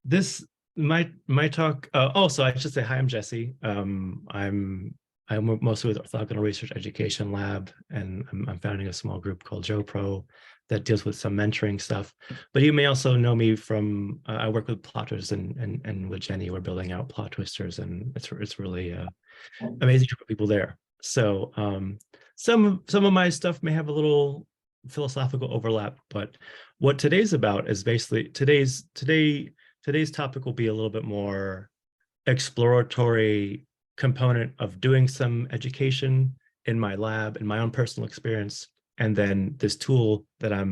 this my talk. So I should say hi. I'm Jesse. I'm mostly with Orthogonal Research Education Lab, and I'm founding a small group called JoPro that deals with some mentoring stuff. But you may also know me from I work with plotters and with Jenny. We're building out plot twisters, and it's really amazing group of people there. So some of my stuff may have a little philosophical overlap, but what today's about is basically today's topic will be a little bit more exploratory component of doing some education in my lab, in my own personal experience, and then this tool that I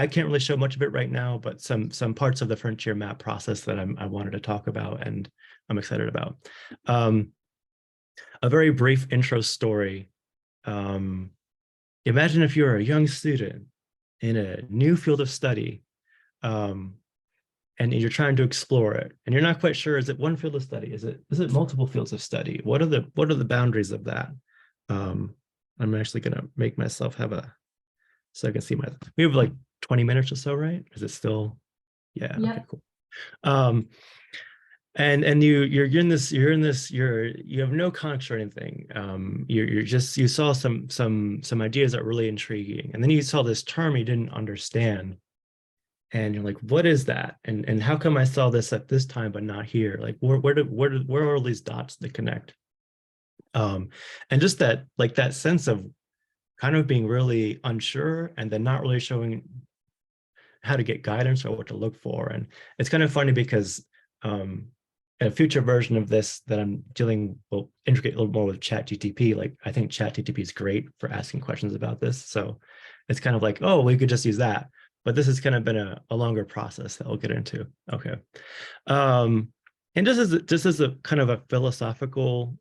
can't really show much of it right now, but some parts of the FrontierMap process that I wanted to talk about and I'm excited about. A very brief intro story. Imagine if you're a young student in a new field of study, and you're trying to explore it, and you're not quite sure, is it one field of study? Is it multiple fields of study? What are the boundaries of that? I'm actually gonna make myself have so I can see we have like 20 minutes or so, right? Is it still? Yeah, yep. Okay, cool. And you have no context or anything. You saw some ideas that were really intriguing, and then you saw this term you didn't understand, and you're like, what is that? And how come I saw this at this time but not here? Like where are all these dots that connect? And just that sense of kind of being really unsure and then not really showing how to get guidance or what to look for. And it's kind of funny because a future version of this that I'm will integrate a little more with ChatGTP. Like I think ChatGTP is great for asking questions about this. So it's kind of like, oh, we could just use that. But this has kind of been a longer process that I'll get into. Okay. And just as a kind of a philosophical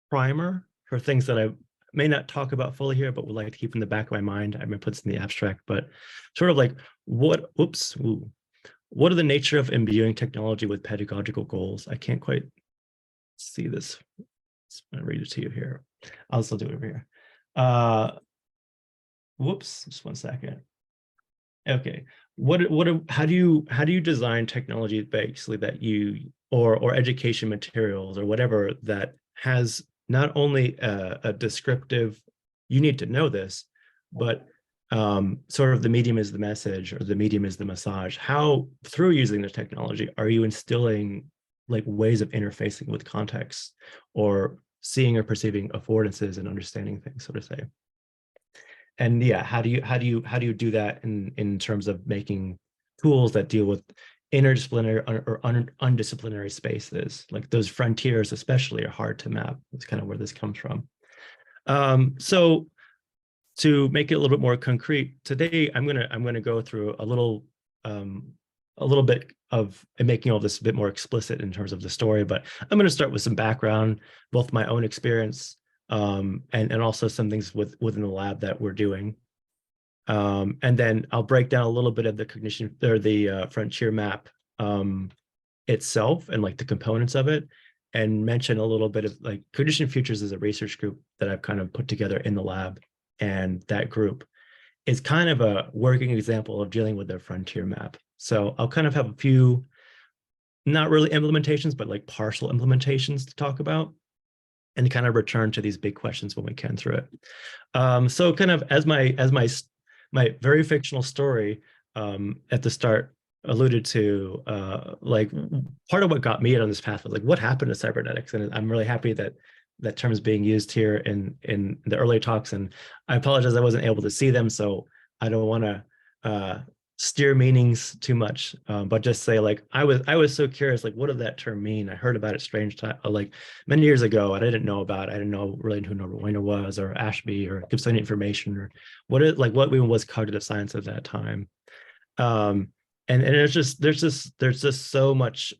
primer for things that I may not talk about fully here, but would like to keep in the back of my mind. I may put this in the abstract, but sort of like what are the nature of imbuing technology with pedagogical goals? I can't quite see this. I'm gonna read it to you here. I'll still do it over here. Just 1 second. Okay. How do you design technology basically that or education materials or whatever that has not only a descriptive, you need to know this, but sort of the medium is the message or the medium is the massage. How, through using the technology, are you instilling like ways of interfacing with context or seeing or perceiving affordances and understanding things, so to say? And yeah, how do you do that in terms of making tools that deal with interdisciplinary or undisciplinary spaces? Like those frontiers especially are hard to map. That's kind of where this comes from. So to make it a little bit more concrete, today I'm gonna go through a little bit of making all this a bit more explicit in terms of the story, but I'm gonna start with some background, both my own experience and also some things within the lab that we're doing. And then I'll break down a little bit of the cognition or the FrontierMap itself and like the components of it, and mention a little bit of like Cognition Futures is a research group that I've kind of put together in the lab. And that group is kind of a working example of dealing with the FrontierMap. So I'll kind of have a few, not really implementations, but like partial implementations to talk about, and kind of return to these big questions when we can through it. So kind of as my very fictional story at the start alluded to, like part of what got me on this path was like, what happened to cybernetics? And I'm really happy that that term is being used here in the early talks. And I apologize I wasn't able to see them, so I don't want to steer meanings too much, but just say like I was so curious, like what did that term mean? I heard about it strange time, like many years ago, and I didn't know about it. I didn't know really who Norberwiener was or Ashby or Gibsonian information or what even was cognitive science at that time. And it's just there's just so much,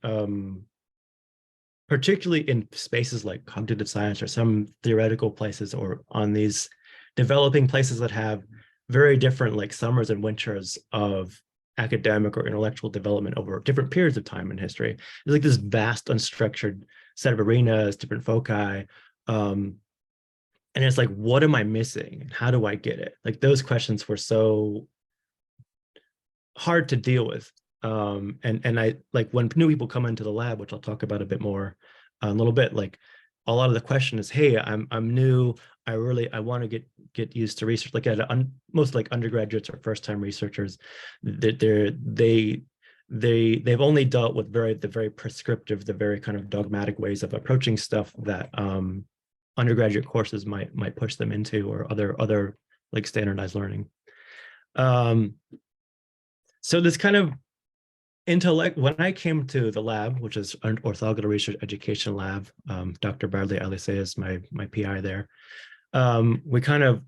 particularly in spaces like cognitive science or some theoretical places or on these developing places that have very different like summers and winters of academic or intellectual development over different periods of time in history. There's like this vast unstructured set of arenas, different foci. And it's like, what am I missing? How do I get it? Like those questions were so hard to deal with And I like when new people come into the lab, which I'll talk about a bit more a little bit, like a lot of the question is, hey, I'm new. I want to get used to research. Like most like undergraduates or first time researchers, they've only dealt with the very prescriptive, the very kind of dogmatic ways of approaching stuff that undergraduate courses might push them into, or other like standardized learning. So this kind of intellect, when I came to the lab, which is an orthogonal research education lab, Dr. Bradley Alise is my PI there. We kind of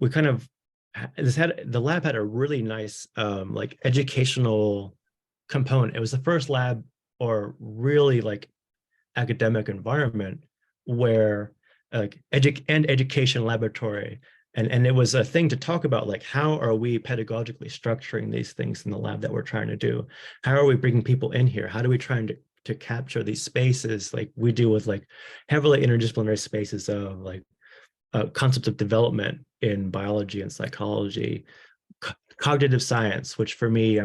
the lab had a really nice like educational component. It was the first lab or really like academic environment where like education laboratory, and it was a thing to talk about, like how are we pedagogically structuring these things in the lab that we're trying to do? How are we bringing people in here? How do we try to capture these spaces like we do with like heavily interdisciplinary spaces of like concepts of development in biology and psychology, cognitive science, which for me,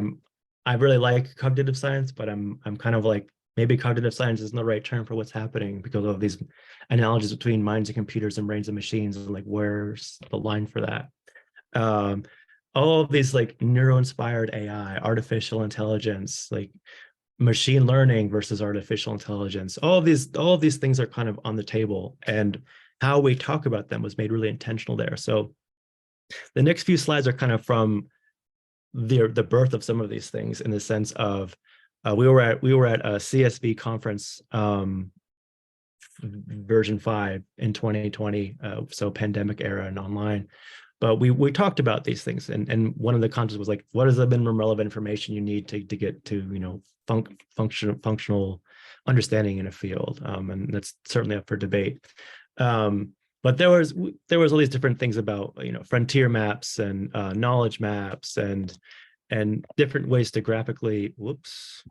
I really like cognitive science, but I'm kind of like, maybe cognitive science isn't the right term for what's happening because of these analogies between minds and computers and brains and machines, and like where's the line for that? All of these like neuro-inspired AI, artificial intelligence, like machine learning versus artificial intelligence, all of these things are kind of on the table, and how we talk about them was made really intentional there. So the next few slides are kind of from the birth of some of these things, in the sense of we were at a CSV conference, version 5 in 2020, so pandemic era and online. But we talked about these things, and one of the concepts was like, what is the minimum relevant information you need to get to, you know, functional understanding in a field, and that's certainly up for debate. But there was all these different things about, you know, frontier maps and knowledge maps and different ways to graphically, whoops,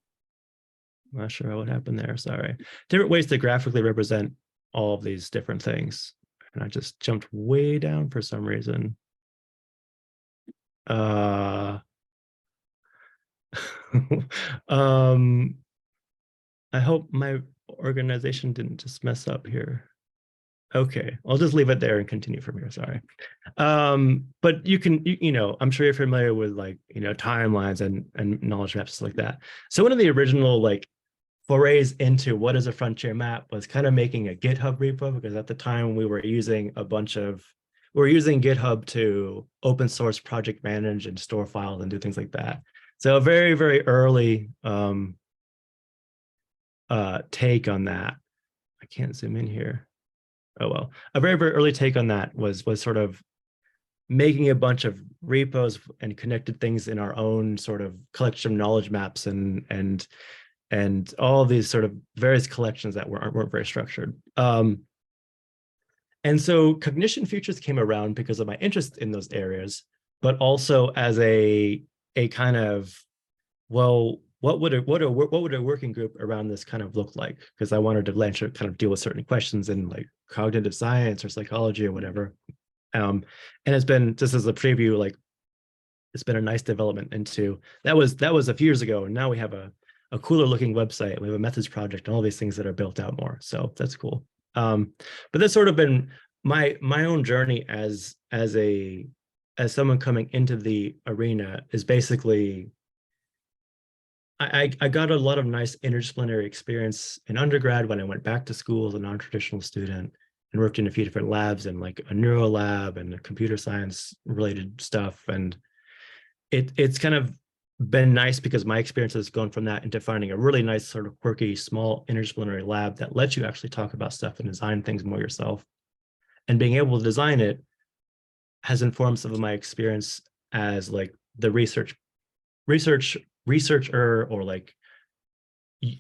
not sure what happened there, sorry. Different ways to graphically represent all of these different things. And I just jumped way down for some reason. I hope my organization didn't just mess up here. Okay, I'll just leave it there and continue from here, sorry. But you can, you know, I'm sure you're familiar with like, you know, timelines and knowledge maps like that. So one of the original like forays into what is a frontier map was kind of making a GitHub repo, because at the time we were using GitHub to open source project manage and store files and do things like that. So a very, very early take on that. I can't zoom in here. Oh, well, a very, very early take on that was sort of making a bunch of repos and connected things in our own sort of collection of knowledge maps and all these sort of various collections that weren't very structured. And so cognition futures came around because of my interest in those areas, but also as a kind of, well, what would a working group around this kind of look like? Because I wanted to kind of deal with certain questions in like cognitive science or psychology or whatever. And it's been, just as a preview, like it's been a nice development into, that was a few years ago, and now we have a cooler looking website. We have a methods project and all these things that are built out more. So that's cool. But that's sort of been my own journey as someone coming into the arena, is basically I got a lot of nice interdisciplinary experience in undergrad when I went back to school as a non-traditional student and worked in a few different labs, and like a neuro lab and a computer science related stuff. And it's kind of been nice because my experience has gone from that into finding a really nice sort of quirky, small interdisciplinary lab that lets you actually talk about stuff and design things more yourself. And being able to design it has informed some of my experience as like the researcher, or like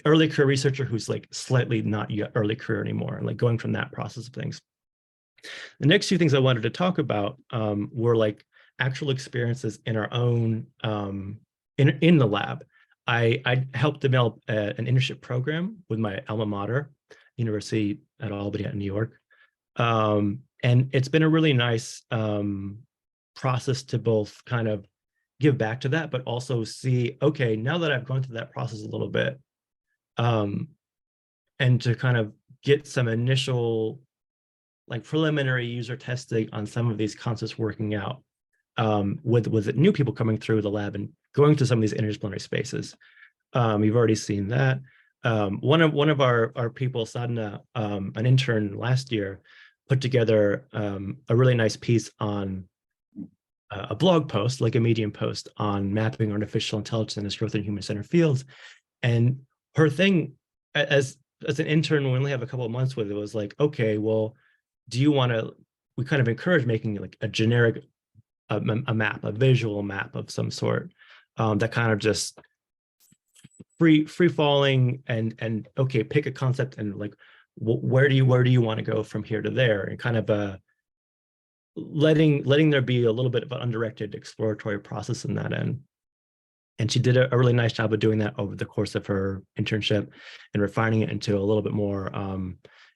early career researcher who's like slightly not yet early career anymore, and like going from that process of things. The next two things I wanted to talk about were like actual experiences in our own in the lab. I helped develop an internship program with my alma mater, University at Albany at New York, and it's been a really nice process to both kind of give back to that, but also see, okay, now that I've gone through that process a little bit, and to kind of get some initial like preliminary user testing on some of these concepts working out, with new people coming through the lab and going to some of these interdisciplinary spaces. You've already seen that. One of our people, Sadhana, an intern last year, put together a really nice piece on a blog post, like a Medium post, on mapping artificial intelligence and its growth in human-centered fields. And her thing, as an intern, we only have a couple of months with it, was like, okay, well, do you want to? We kind of encourage making like a generic a map, a visual map of some sort, that kind of just free falling, and okay, pick a concept and like where do you want to go from here to there, and kind of letting there be a little bit of an undirected exploratory process in that end. And she did a really nice job of doing that over the course of her internship and refining it into a little bit more,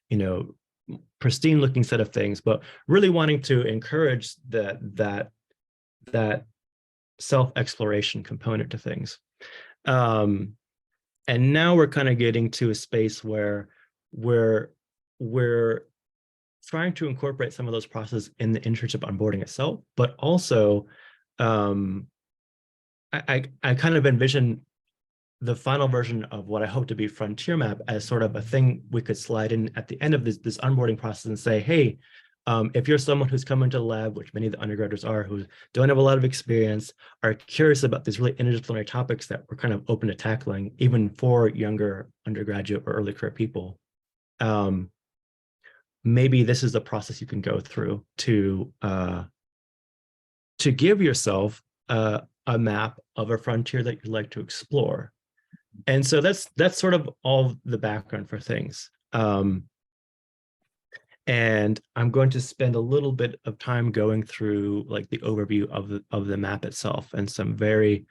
you know, pristine looking set of things, but really wanting to encourage that self-exploration component to things. And now we're kind of getting to a space where we're trying to incorporate some of those processes in the internship onboarding itself, but also I kind of envision the final version of what I hope to be FrontierMap as sort of a thing we could slide in at the end of this onboarding process and say, hey, if you're someone who's come into the lab, which many of the undergraduates are, who don't have a lot of experience, are curious about these really interdisciplinary topics that we're kind of open to tackling, even for younger undergraduate or early career people, maybe this is the process you can go through to give yourself a map of a frontier that you'd like to explore. And so that's sort of all the background for things. And I'm going to spend a little bit of time going through like the overview of the map itself, and some very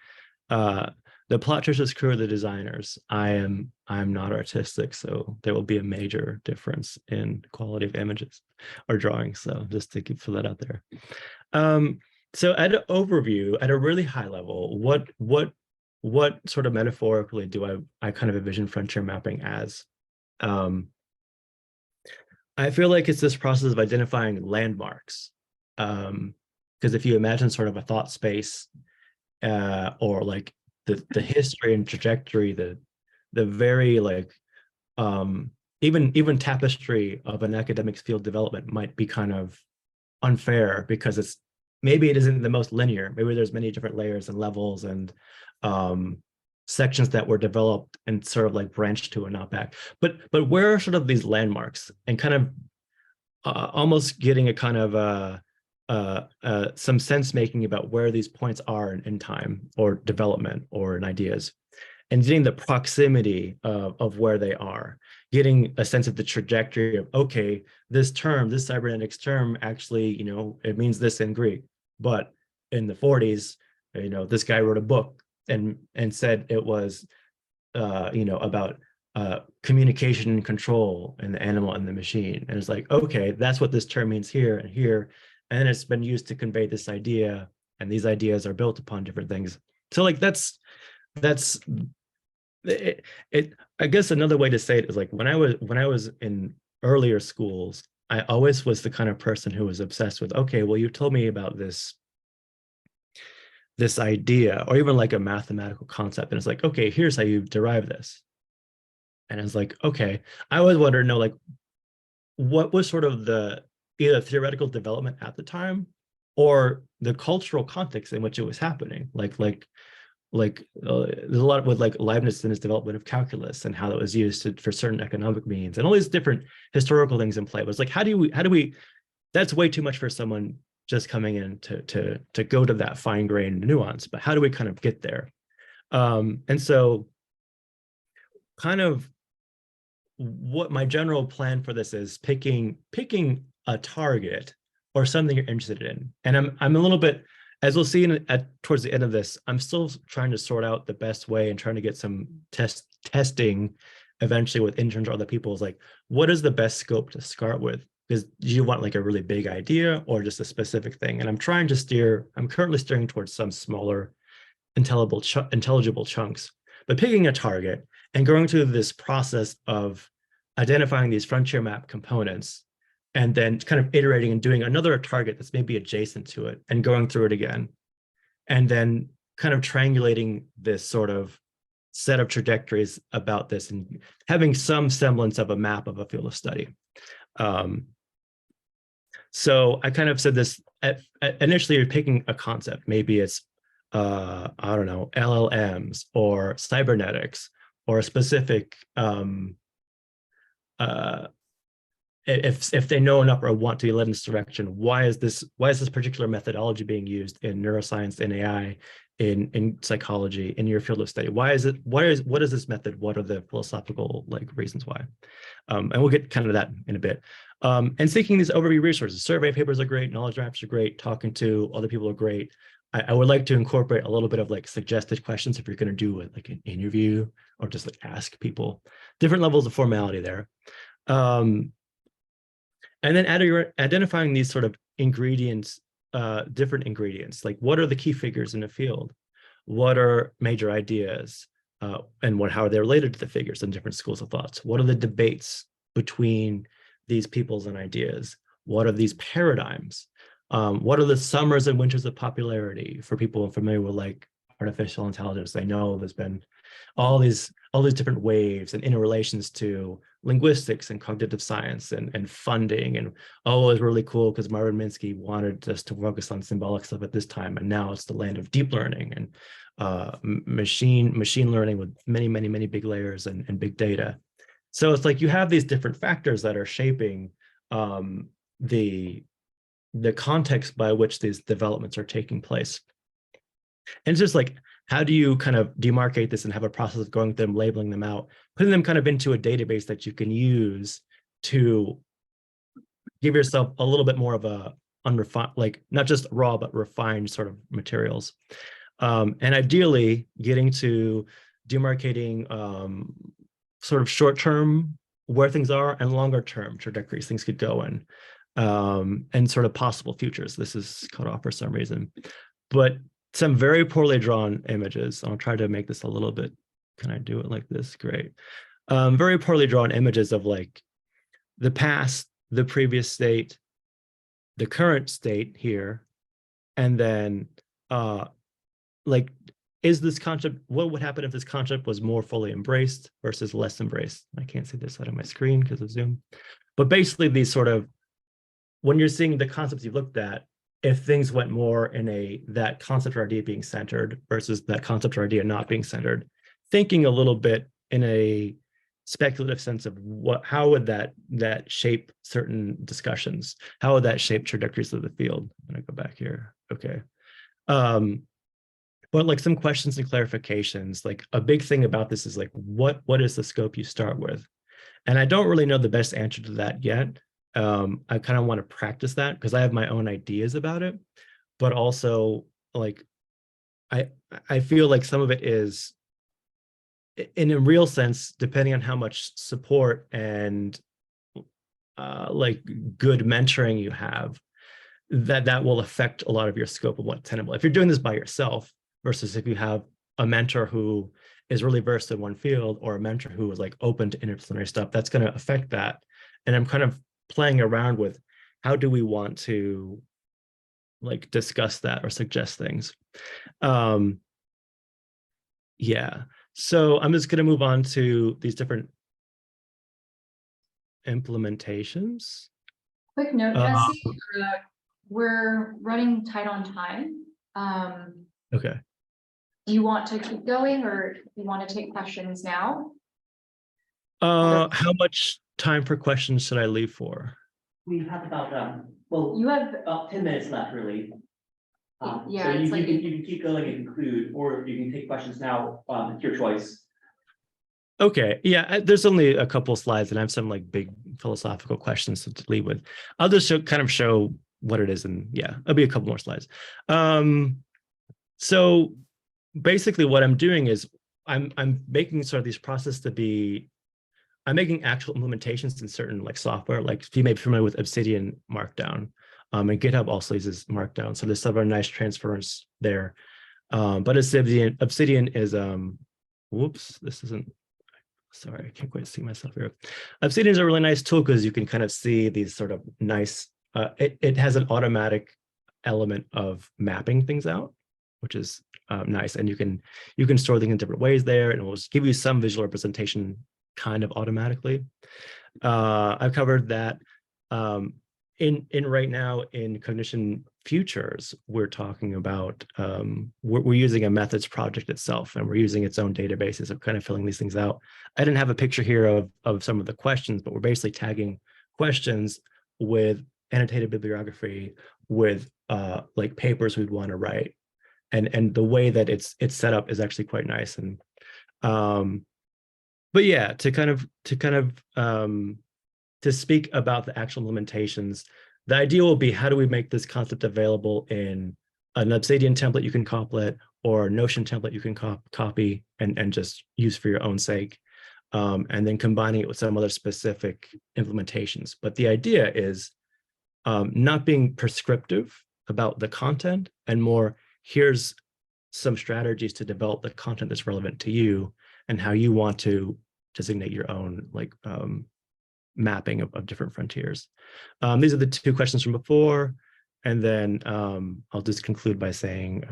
the plot twisters crew are the designers. I'm not artistic, so there will be a major difference in quality of images or drawings. So just to keep that out there. So at an overview, at a really high level, what sort of metaphorically do I kind of envision frontier mapping as? I feel like it's this process of identifying landmarks. Because if you imagine sort of a thought space, or like the history and trajectory, the very like even tapestry of an academic field development might be kind of unfair, because maybe it isn't the most linear. Maybe there's many different layers and levels and sections that were developed and sort of like branched to and not back. But where are sort of these landmarks, and kind of almost getting a kind of some sense making about where these points are in time or development or in ideas, and getting the proximity of where they are, getting a sense of the trajectory of, okay, this cybernetics term, actually, you know, it means this in Greek, but in the 40s, you know, this guy wrote a book and said it was, you know, about communication and control in the animal and the machine. And it's like, okay, that's what this term means here and here. And it's been used to convey this idea, and these ideas are built upon different things. So like that's it. I guess another way to say it is like when I was in earlier schools, I always was the kind of person who was obsessed with, okay, well, you told me about this idea, or even like a mathematical concept, and it's like, okay, here's how you derive this. And it's like, okay, I always wanted to know, like, what was sort of the either theoretical development at the time or the cultural context in which it was happening. Like there's a lot with like Leibniz and his development of calculus and how that was used for certain economic means, and all these different historical things in play. It was like, how do we that's way too much for someone just coming in to go to that fine-grained nuance, but how do we kind of get there? And so kind of what my general plan for this is picking a target or something you're interested in. And I'm a little bit, as we'll see towards the end of this, I'm still trying to sort out the best way and trying to get some testing eventually with interns or other people, is like, what is the best scope to start with? Because you want like a really big idea or just a specific thing. And I'm currently steering towards some smaller intelligible chunks, but picking a target and going through this process of identifying these frontier map components and then kind of iterating and doing another target that's maybe adjacent to it and going through it again. And then kind of triangulating this sort of set of trajectories about this and having some semblance of a map of a field of study. So I kind of said this, initially you're picking a concept. Maybe it's, I don't know, LLMs or cybernetics or a specific, if they know enough or want to be led in this direction, why is this particular methodology being used in neuroscience, in AI, in psychology, in your field of study? What is this method? What are the philosophical reasons why? And we'll get kind of that in a bit. And seeking these overview resources. Survey papers are great, knowledge maps are great, talking to other people are great. I would like to incorporate a little bit of suggested questions if you're going to do an interview or just ask people. Different levels of formality there. And then identifying these sort of ingredients, different ingredients, what are the key figures in the field? What are major ideas? And how are they related to the figures in different schools of thoughts? What are the debates between these peoples and ideas? What are these paradigms? What are the summers and winters of popularity for people familiar with artificial intelligence? They know there's been all these different waves and interrelations to linguistics and cognitive science and funding. And it was really cool because Marvin Minsky wanted us to focus on symbolic stuff at this time, and now it's the land of deep learning and machine learning with many big layers and big data. So it's you have these different factors that are shaping the context by which these developments are taking place. And it's just how do you kind of demarcate this and have a process of going through them, labeling them out, putting them kind of into a database that you can use to give yourself a little bit more of a unrefined, not just raw, but refined sort of materials. And ideally getting to demarcating sort of short-term where things are and longer-term trajectories things could go in, and sort of possible futures. This is cut off for some reason, but some very poorly drawn images. I'll try to make this a little bit, can I do it like this? Great. Very poorly drawn images of the past, the previous state, the current state here, and then is this concept, what would happen if this concept was more fully embraced versus less embraced? I can't see this side of my screen because of Zoom. But basically these sort of, when you're seeing the concepts you've looked at, if things went more in that concept or idea being centered versus that concept or idea not being centered, thinking a little bit in a speculative sense of how would that shape certain discussions? How would that shape trajectories of the field? I'm gonna go back here. Okay. But some questions and clarifications, a big thing about this is what is the scope you start with? And I don't really know the best answer to that yet. I kind of want to practice that because I have my own ideas about it, but also I feel some of it is in a real sense, depending on how much support and good mentoring you have, that will affect a lot of your scope of what's tenable. If you're doing this by yourself versus if you have a mentor who is really versed in one field or a mentor who is open to interdisciplinary stuff, that's going to affect that. And I'm kind of playing around with how do we want to discuss that or suggest things. Yeah, so I'm just going to move on to these different implementations. Quick note, Jesse, we're running tight on time. Okay. Do you want to keep going or do you want to take questions now? How much time for questions should I leave for? We have about well, you have about 10 minutes left, really. Yeah, so you it's can keep going and conclude, or you can take questions now. It's your choice. Okay, yeah, there's only a couple slides and I have some big philosophical questions to leave with. I'll just kind of show what it is, and yeah, it'll be a couple more slides. So basically what I'm doing is I'm making sort of these processes to be, I'm making actual implementations in certain software, if you may be familiar with Obsidian Markdown, and GitHub also uses Markdown. So there's some very nice transference there. But Obsidian is, whoops, this isn't, sorry, I can't quite see myself here. Obsidian is a really nice tool because you can kind of see these sort of nice, it has an automatic element of mapping things out, which is nice. And you can store things in different ways there, and it will give you some visual representation kind of automatically. I've covered that. In right now in Cognition Futures, we're talking about, we're using a methods project itself, and we're using its own databases of kind of filling these things out. I didn't have a picture here of some of the questions, but we're basically tagging questions with annotated bibliography, with like papers we'd want to write. And the way that it's set up is actually quite nice. And but yeah, to speak about the actual implementations, the idea will be, how do we make this concept available in an Obsidian template you can complet, or a Notion template you can copy and just use for your own sake, and then combining it with some other specific implementations. But the idea is not being prescriptive about the content, and more, here's some strategies to develop the content that's relevant to you and how you want to designate your own like mapping of different frontiers. These are the two questions from before. And then I'll just conclude by saying,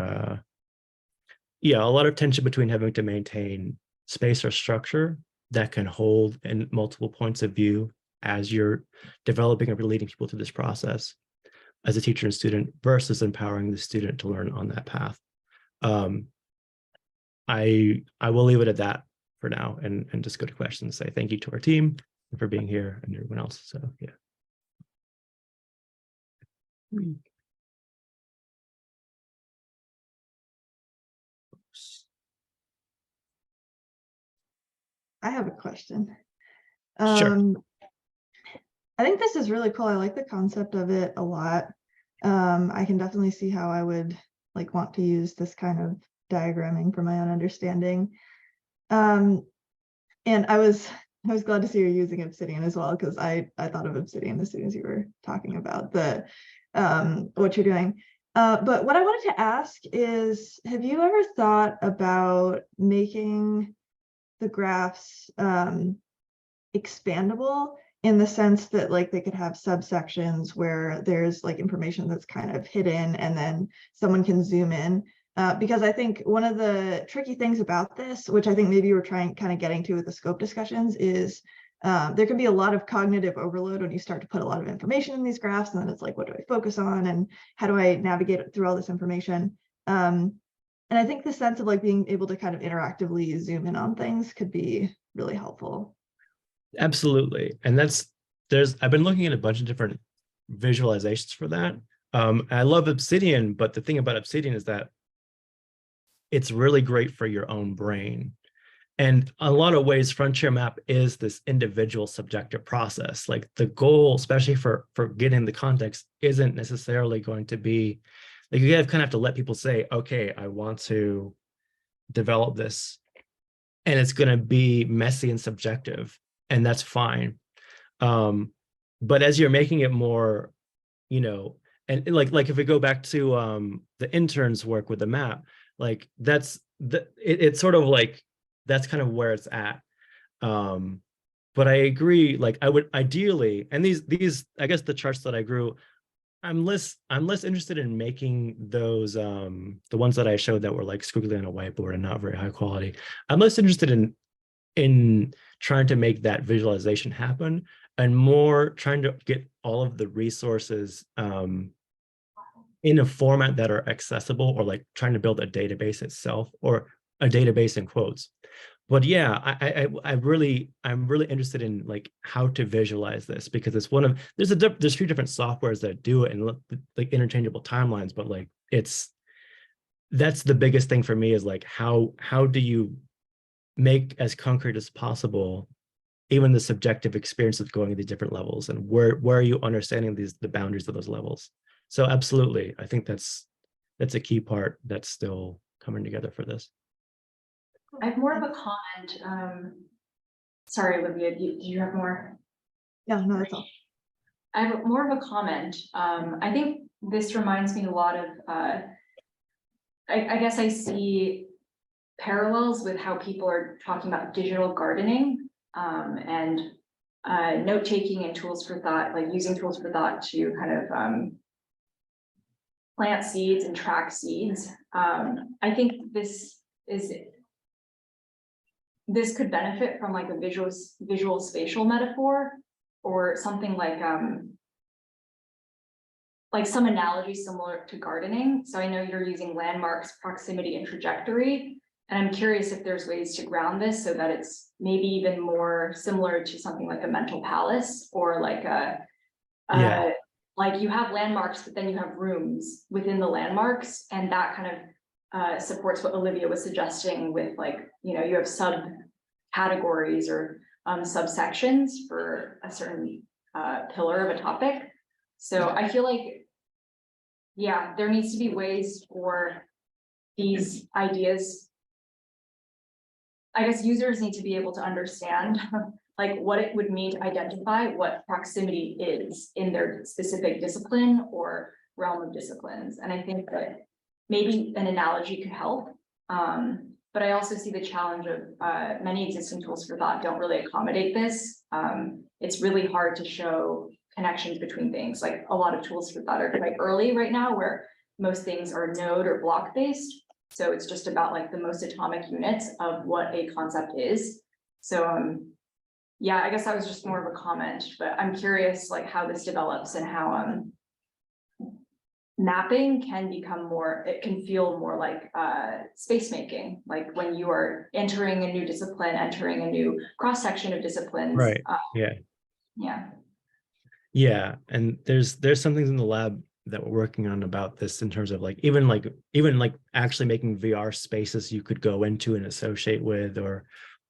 yeah, a lot of tension between having to maintain space or structure that can hold in multiple points of view as you're developing and leading people through this process as a teacher and student, versus empowering the student to learn on that path. I will leave it at that for now, and just go to questions. Say thank you to our team for being here and everyone else. So yeah. I have a question. Sure. I think this is really cool. I like the concept of it a lot. I can definitely see how I would like want to use this kind of diagramming for my own understanding. And I was glad to see you're using Obsidian as well, because I thought of Obsidian as soon as you were talking about the what you're doing. But what I wanted to ask is, have you ever thought about making the graphs expandable, in the sense that like they could have subsections where there's like information that's kind of hidden and then someone can zoom in? Because I think one of the tricky things about this, which I think maybe you were kind of getting to with the scope discussions, is there can be a lot of cognitive overload when you start to put a lot of information in these graphs, and then it's like, what do I focus on and how do I navigate through all this information? And I think the sense of like being able to kind of interactively zoom in on things could be really helpful. Absolutely. And I've been looking at a bunch of different visualizations for that. I love Obsidian, but the thing about Obsidian is that it's really great for your own brain. And in a lot of ways, FrontierMap is this individual subjective process. Like the goal, especially for getting the context, isn't necessarily going to be, like, you kind of have to let people say, okay, I want to develop this, and it's going to be messy and subjective, and that's fine. But as you're making it more, and like if we go back to the intern's work with the map, like it's sort of like, that's kind of where it's at. But I agree, like I would ideally, and these I guess the charts that I grew, I'm less interested in making those the ones that I showed that were like squiggly on a whiteboard and not very high quality. I'm less interested in trying to make that visualization happen, and more trying to get all of the resources in a format that are accessible, or like trying to build a database itself, or a database in quotes. But yeah, I'm really interested in like how to visualize this, because it's one of, there's 3 different softwares that do it, and like interchangeable timelines, but like that's the biggest thing for me, is like how do you make as concrete as possible even the subjective experience of going to these different levels, and where are you understanding the boundaries of those levels? So absolutely, I think that's a key part that's still coming together for this. I have more of a comment. Sorry, Olivia, do you have more? No, that's all. I have more of a comment. I think this reminds me a lot of, I guess I see parallels with how people are talking about digital gardening, and note-taking and tools for thought, like using tools for thought to kind of plant seeds and track seeds. I think this could benefit from like a visual spatial metaphor, or something like some analogy similar to gardening. So I know you're using landmarks, proximity, and trajectory. And I'm curious if there's ways to ground this so that it's maybe even more similar to something like a mental palace, or like like you have landmarks, but then you have rooms within the landmarks, and that kind of supports what Olivia was suggesting with, like, you know, you have subcategories or subsections for a certain pillar of a topic. So I feel like, yeah, there needs to be ways for these ideas. I guess users need to be able to understand like what it would mean to identify what proximity is in their specific discipline or realm of disciplines. And I think that maybe an analogy could help. But I also see the challenge of many existing tools for thought don't really accommodate this. It's really hard to show connections between things. Like a lot of tools for thought are quite early right now, where most things are node or block based. So it's just about like the most atomic units of what a concept is. So yeah, I guess that was just more of a comment, but I'm curious like how this develops and how mapping can become more, it can feel more like space making, like when you are entering a new discipline, entering a new cross-section of disciplines. Right. Yeah. And there's some things in the lab that we're working on about this, in terms of like even actually making VR spaces you could go into and associate with,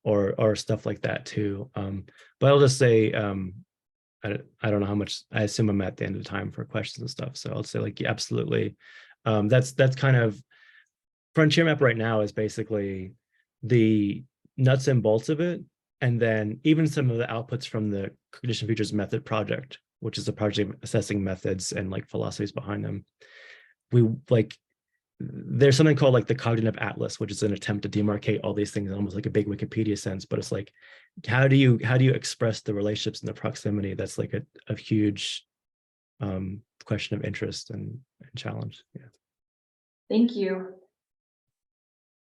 or stuff like that too. But I'll just say I don't know how much. I assume I'm at the end of the time for questions and stuff. So I'll say like, yeah, absolutely. That's kind of FrontierMap right now is basically the nuts and bolts of it. And then even some of the outputs from the Cognition Futures Method project, which is a project assessing methods and like philosophies behind them. There's something called like the Cognitive Atlas, which is an attempt to demarcate all these things in almost like a big Wikipedia sense. But it's like, how do you express the relationships and the proximity? That's like a huge question of interest and challenge. Yeah. Thank you.